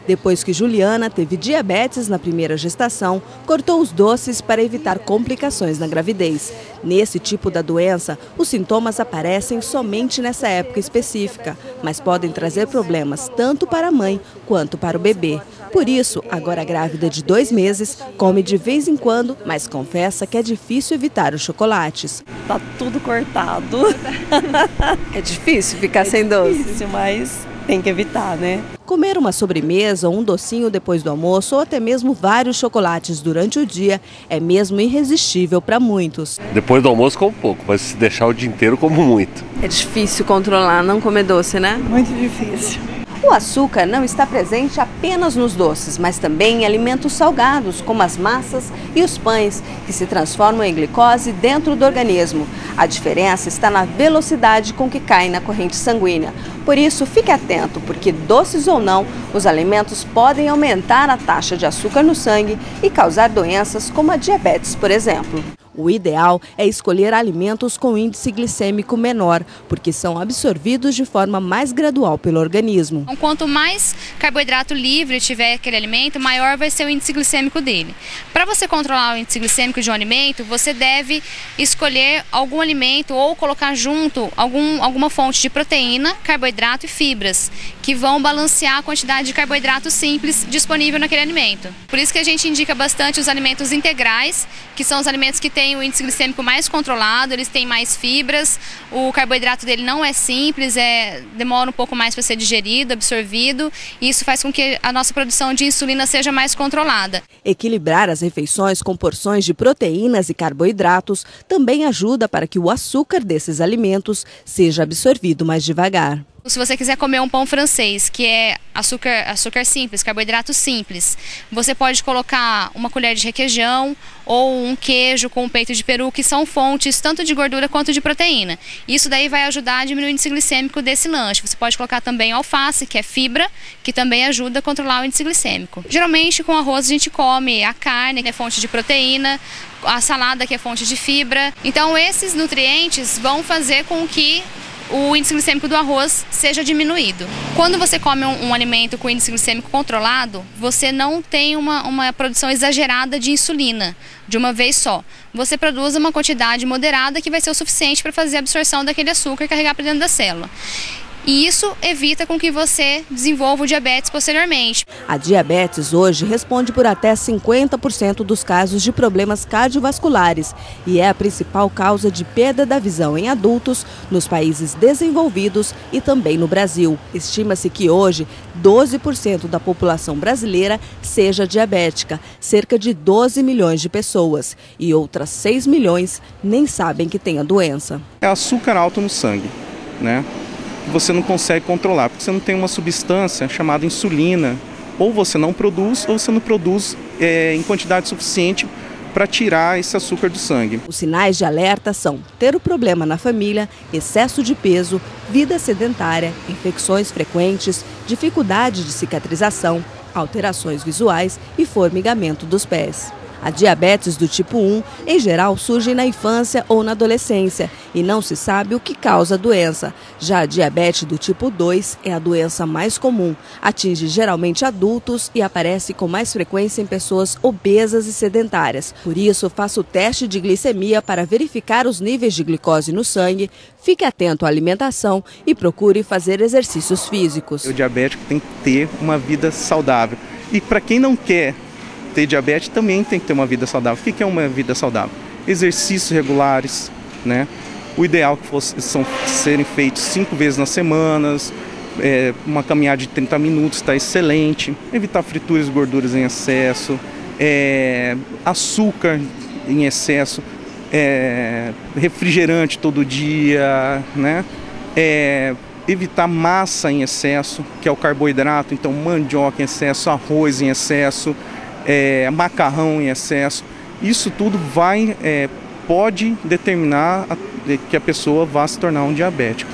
Depois que Juliana teve diabetes na primeira gestação, cortou os doces para evitar complicações na gravidez. Nesse tipo da doença, os sintomas aparecem somente nessa época específica, mas podem trazer problemas tanto para a mãe quanto para o bebê. Por isso, agora grávida de 2 meses, come de vez em quando, mas confessa que é difícil evitar os chocolates. Tá tudo cortado. É difícil ficar sem doce? É difícil, mas tem que evitar, né? Comer uma sobremesa, um docinho depois do almoço ou até mesmo vários chocolates durante o dia é mesmo irresistível para muitos. Depois do almoço como pouco, mas se deixar o dia inteiro como muito. É difícil controlar, não comer doce, né? Muito difícil. O açúcar não está presente apenas nos doces, mas também em alimentos salgados, como as massas e os pães, que se transformam em glicose dentro do organismo. A diferença está na velocidade com que cai na corrente sanguínea. Por isso, fique atento, porque doces ou não, os alimentos podem aumentar a taxa de açúcar no sangue e causar doenças como a diabetes, por exemplo. O ideal é escolher alimentos com índice glicêmico menor, porque são absorvidos de forma mais gradual pelo organismo. Então, quanto mais carboidrato livre tiver aquele alimento, maior vai ser o índice glicêmico dele. Para você controlar o índice glicêmico de um alimento, você deve escolher algum alimento ou colocar junto alguma fonte de proteína, carboidrato e fibras, que vão balancear a quantidade de carboidrato simples disponível naquele alimento. Por isso que a gente indica bastante os alimentos integrais, que são os alimentos que têm o índice glicêmico mais controlado, eles têm mais fibras, o carboidrato dele não é simples, demora um pouco mais para ser digerido, absorvido, e isso faz com que a nossa produção de insulina seja mais controlada. Equilibrar as refeições com porções de proteínas e carboidratos também ajuda para que o açúcar desses alimentos seja absorvido mais devagar. Se você quiser comer um pão francês, que é açúcar simples, carboidrato simples, você pode colocar uma colher de requeijão ou um queijo com um peito de peru, que são fontes tanto de gordura quanto de proteína. Isso daí vai ajudar a diminuir o índice glicêmico desse lanche. Você pode colocar também alface, que é fibra, que também ajuda a controlar o índice glicêmico. Geralmente com arroz a gente come a carne, que é fonte de proteína, a salada, que é fonte de fibra. Então esses nutrientes vão fazer com que o índice glicêmico do arroz seja diminuído. Quando você come um alimento com índice glicêmico controlado, você não tem uma produção exagerada de insulina de uma vez só. Você produz uma quantidade moderada que vai ser o suficiente para fazer a absorção daquele açúcar e carregar para dentro da célula. E isso evita com que você desenvolva o diabetes posteriormente. A diabetes hoje responde por até 50% dos casos de problemas cardiovasculares e é a principal causa de perda da visão em adultos nos países desenvolvidos e também no Brasil. Estima-se que hoje 12% da população brasileira seja diabética, cerca de 12 milhões de pessoas, e outras 6 milhões nem sabem que tem a doença. É açúcar alto no sangue, né? Você não consegue controlar, porque você não tem uma substância chamada insulina, ou você não produz em quantidade suficiente para tirar esse açúcar do sangue. Os sinais de alerta são ter o problema na família, excesso de peso, vida sedentária, infecções frequentes, dificuldade de cicatrização, alterações visuais e formigamento dos pés. A diabetes do tipo 1, em geral, surge na infância ou na adolescência e não se sabe o que causa a doença. Já a diabetes do tipo 2 é a doença mais comum, atinge geralmente adultos e aparece com mais frequência em pessoas obesas e sedentárias. Por isso, faça o teste de glicemia para verificar os níveis de glicose no sangue, fique atento à alimentação e procure fazer exercícios físicos. O diabético tem que ter uma vida saudável. E para quem não quer ter diabetes, também tem que ter uma vida saudável. O que é uma vida saudável? Exercícios regulares, né? O ideal que serem feitos 5 vezes na semana, uma caminhada de 30 minutos está excelente. Evitar frituras e gorduras em excesso, açúcar em excesso, refrigerante todo dia, né? Evitar massa em excesso, que é o carboidrato, então mandioca em excesso, arroz em excesso, macarrão em excesso. Isso tudo pode determinar que a pessoa vá se tornar um diabético.